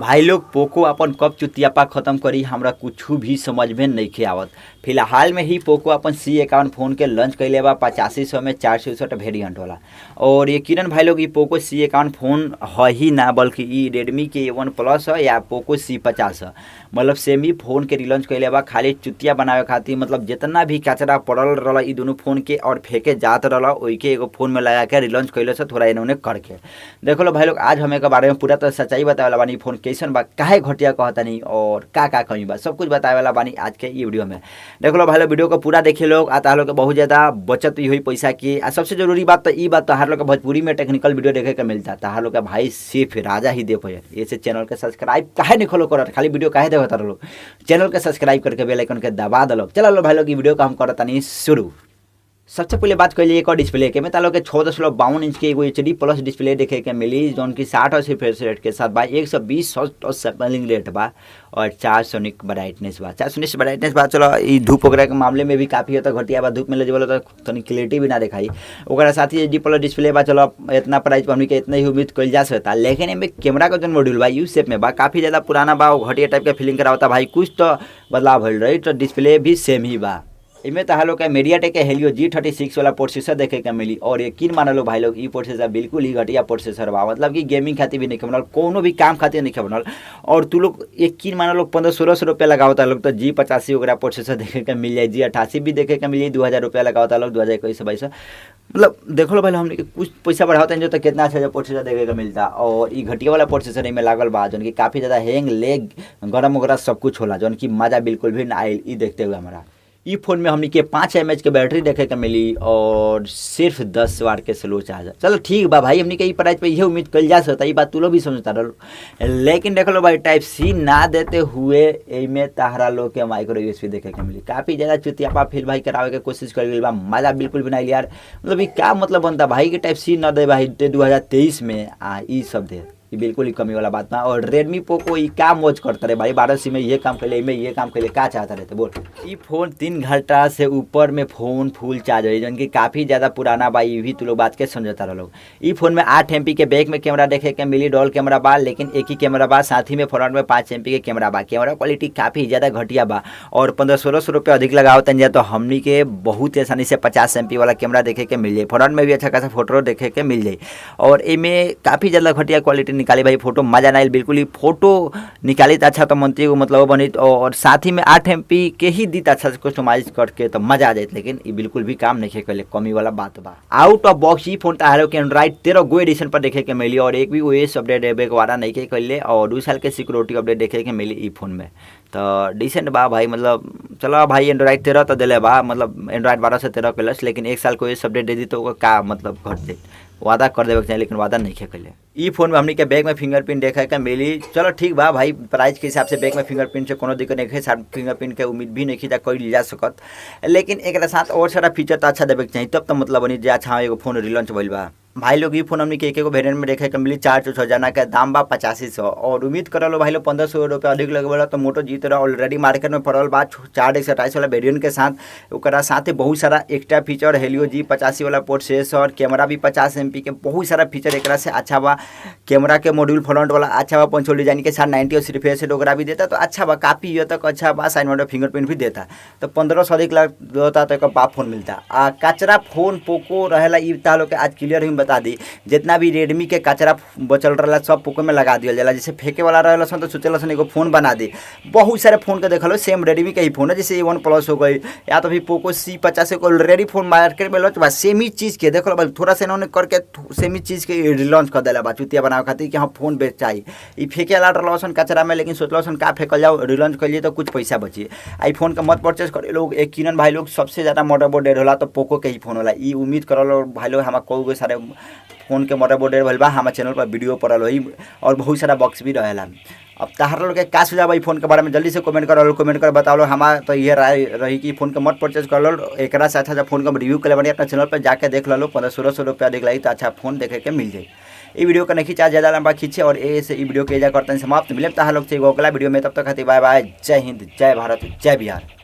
भाई लोग पोको अपन कब चुतियापा खत्म करी हमरा कुछ भी समझ में नहीं आवत। फिलहाल में ही पोको अपन C51 फोन के लॉन्च कैले बा 8500 में 467 वेरिएंट वाला। और ये किरण भाई लोग पोको C51 फोन है ही ना, बल्कि ये रेडमी के A1 प्लस है या पोको C50 है। मतलब सेम ही फोन के रिलॉन्च कैले बा खाली चुतिया बनावे खातिर। मतलब जितना भी कचरा पड़ल रहा ई दोनों फोन के और फेंके जात रहा वही के एगो फोन में लगा के रिलॉन्च कैले से थोड़ा इन्होंने करके देखो लो भाई लोग। आज हमें के बारे में पूरा तो सच्चाई बतावे वाला बानी, फोन कैसन बा, काहे घटिया कहता नहीं और का कमी बा, सब कुछ बतावे वाला बानी आज के ये वीडियो में। देखो लो भाई लोग, वीडियो को पूरा देखे लोग आता लोग के बहुत ज़्यादा बचत हुई पैसा की। आ सबसे जरूरी बात तो ये बात तो हर लोग भोजपुरी में टेक्निकल वीडियो देखे के मिलता है। हर लोग का भाई सिर्फ राजा ही दे पाए। ऐसे चैनल के सब्सक्राइब काहे नहीं खोलो करत, खाली वीडियो काहे देखता लोग। चैनल के सब्सक्राइब करके बेल आइकन के दबा दलो। चलो लो भाई लोग, ये वीडियो को हम करता नहीं शुरू। सबसे पहले बात करिए एक और डिस्प्ले के में तालो के 14.52 इंच के एगो HD प्लस डिस्प्ले देखे के मिली, जोन की 60 रिफ्रेश रेट के साथ बा, 120 हर्ट्ज सैंपलिंग रेट बा और 400 निट ब्राइटनेस बा। 400 निट ब्राइटनेस बा। चलो ये धूप वगैरह के मामले में भी काफ़ी होता घटिया बा, धूप में ले जब तो तनी क्लियरिटी भी ना दिखाई। ओकरा साथ ही HD प्लस डिस्प्ले बा। चलो इतना प्राइस पर हमनी के इतना ही उम्मीद कल जा सकता, लेकिन इनमें कैमरा का जो मॉड्यूल बा यू शेप में बा, काफ़ी ज़्यादा पुराना बा, घटिया टाइप का फीलिंग करावता भाई। कुछ तो बदलाव हो रही, तो डिस्प्ले भी सेम ही बा। इनमें तो लोग का मीडियाटेक के हेलियो G36 वाला प्रोसेसर देखे के मिली। और यकीन मान लो भाई लोग, ये प्रोसेसर बिल्कुल ही घटिया प्रोसेसर बा। मतलब कि गेमिंग खातिर भी नहीं बनल, कोनो भी काम खातिर नहीं बनल। और तू लोग यकीन मान लो 1500-1600 रुपया लगावता लोग तो G85 वगैरह प्रोसेसर देखे के मिल जाए, G88 भी देखे के मिल जाए, 2000 रुपया लगावता लोग 2021-22। मतलब देखो लो भाई हमने कुछ पैसा बढ़ाते हैं जो तो कितना अच्छा प्रोसेसर देखे का मिलता। और ये घटिया वाला प्रोसेसर इनमें लागल बा, जो कि काफ़ी ज़्यादा हैंग लेग गरम वगैरह सब कुछ होला, जो कि मज़ा बिल्कुल भी ना आयल। ये देखते हुए हमारा ई फोन में हमने के 5 mAh के बैटरी देखे के मिली और सिर्फ 10 वाट के स्लो चार्जर। चलो ठीक बा भाई, हमने के ई प्राइस पे यह उम्मीद कल जा सकता, ये बात तू लोग भी समझता रहो। लेकिन देख लो भाई, टाइप C ना देते हुए इनमें ताहरा लोग के माइक्रो USB देखे के मिली। काफ़ी ज़्यादा चुतियापा फील भाई करावे के कोशिश कर गई बा, मजा बिल्कुल भी नहीं यार। मतलब ये क्या मतलब बनता भाई कि टाइप C ना दे भाई 2023 में ई सब दे, ये बिल्कुल ही कमी वाला बात ना। और रेडमी पोको ये क्या मौज करता रहे भाई, 1200 में ये काम कर ले, में ये काम कर ले, क्या चाहता रहते बोल। ये फोन 3 घंटा से ऊपर में फोन फुल चार्ज है, जो कि काफ़ी ज़्यादा पुराना बा। ये भी तू लोग बात के समझता रह लोग। ये फोन में 8 MP के बैक में कैमरा देखे के मिली, डॉल कैमरा बा, लेकिन एक ही कैमरा बा। साथ ही में फ्रंट में 5 MP के कैमरा बा। कैमरा क्वालिटी काफ़ी ज़्यादा घटिया बा। और 1500-1600 रुपये अधिक लगावता जाए तो हमनी के बहुत आसानी से 50 MP वाला कैमरा देखे के मिल जाए। फ्रंट में भी अच्छा खासा फोटो देखे के मिल जाए। और इनमें काफ़ी ज़्यादा घटिया क्वालिटी निकाली भाई, फोटो मजा ना आयल बिल्कुल ही। फोटो निकाली तो अच्छा तो मनती को मतलब बनी, और साथ ही में 8 MP के ही दी अच्छा से कस्टमाइज करके तो मजा आ जाए। लेकिन ये बिल्कुल भी काम नहीं करे, कमी वाला बात बा। आउट ऑफ बॉक्स ये फोन तारो के एंड्रॉइड 13 गो एडिशन पर देखे के मिली, और एक भी OS अपडेट एबे वाला नहीं के कैले, और 2 साल के सिक्योरिटी अपडेट देखे के मिली ई फोन में। तो डिसेंट बा भाई। मतलब चलो भाई एंड्रॉइड 13 तो दिले बा, मतलब एंड्रॉइड 12 से 13 कैलस, लेकिन 1 साल को OS अपडेट दे दी तो का मतलब घट दे, वादा कर देवे चाहिए, लेकिन वादा नहीं कैले। ई फोन में हमने के बैक में फिंगरप्रिंट देखा के मिली। चलो ठीक बा भाई, प्राइस के हिसाब से बैक में फिंगरप्रिंट से कोनो दिक्कत नहीं है, साथ फिंगरप्रिंट के उम्मीद भी नहीं जा कोई जा सकत। लेकिन एक साथ और सारा फीचर तो अच्छा देवे के चाहिए, तब तो मतलब बनी जे अच्छा एगो फोन रिलॉन्च भइल बा। भाई लोग ये फोन हमने के एक वेरिएंट में देखे के मिली, 460 के दाम बा 8500। और उम्मीद कर लो भाई लोग 1500 रुपये अधिक लगे वाला तो मोटो जी तरह ऑलरेडी मार्केट में पड़ल बा 428 वाला वेरिएंट के साथ। ओकरा साथ बहुत सारा एक्स्ट्रा फीचर, हेलियो G85 वाला प्रोसेसर, कैमरा भी 50 MP के, बहुत सारा फीचर एक से अच्छा बा। कैमरा के मॉड्यूल फ्रंट वाला अच्छा बा, पंचोल डिजाइन के साथ 90 और रिफ्रेश रेट वगैरह भी देता, तो अच्छा बा, काफ़ी तक अच्छा बा। साइड में फिंगरप्रिंट भी देता, तो 1500 अधिक लाख होता तो एक बाप फोन मिलता। कचरा फोन पोको रहेला ई तालो के आज क्लियर ही बता दी। जितना भी रेडमी के कचरा बचल रहा सब पोको में लगा दिया जाला, जैसे फेंके वाला रहा तो सोचल एगो फोन बना दे। बहुत सारे फोन के देखलो सेम रेडमी के ही फोन है, जैसे A1 प्लस हो गई या तो फिर पोको C50 को ऑलरेडी फोन मार्केट में लॉन्च बा। सेम ही चीज़ के देखो भाई, थोड़ा सा इन्होंने करके सेम ही चीज़ के रिलॉन्च कर दिला बा चुतिया बनावे खातिर कि हाँ फोन बेच चाहिए। ये फेंके वाला रहा कचरा में, लेकिन सोचल का फेंकल जाओ, रिलॉन्च कर लिए तो कुछ पैसा बची। आई फोन का मत परचेज करे लोग। एक किरण भाई लोग सबसे ज़्यादा मदरबोर्ड डेड होला तो पोको के ही फोन होला। ये उम्मीद करो भाई लोग, हमारे कई सारे फोन के मदरबोर्ड डेड भइल बा, हमारे चैनल पर वीडियो पड़ल होई, और बहुत सारा बॉक्स भी रहेला। अब तहार लोग के का सुझाव है फोन के बारे में जल्दी से कमेंट कर बताओ। हमारा तो ये राय रही कि फोन के मत परचेज कर लो। एक से अच्छा फोन का रिव्यू कर बनी अपना चैनल पर जाके देख लो, 1500-1600 रुपया अधिक लगी तो अच्छा फोन देखे के मिल जाए। ये वीडियो का नहीं चाहे ज़्यादा लंबा खींचे, और ऐसे वीडियो के करते हैं समाप्त। मिले तहार लोग से अगला वीडियो में, तब तक खातिर बाय बाय। जय हिंद, जय भारत, जय बिहार।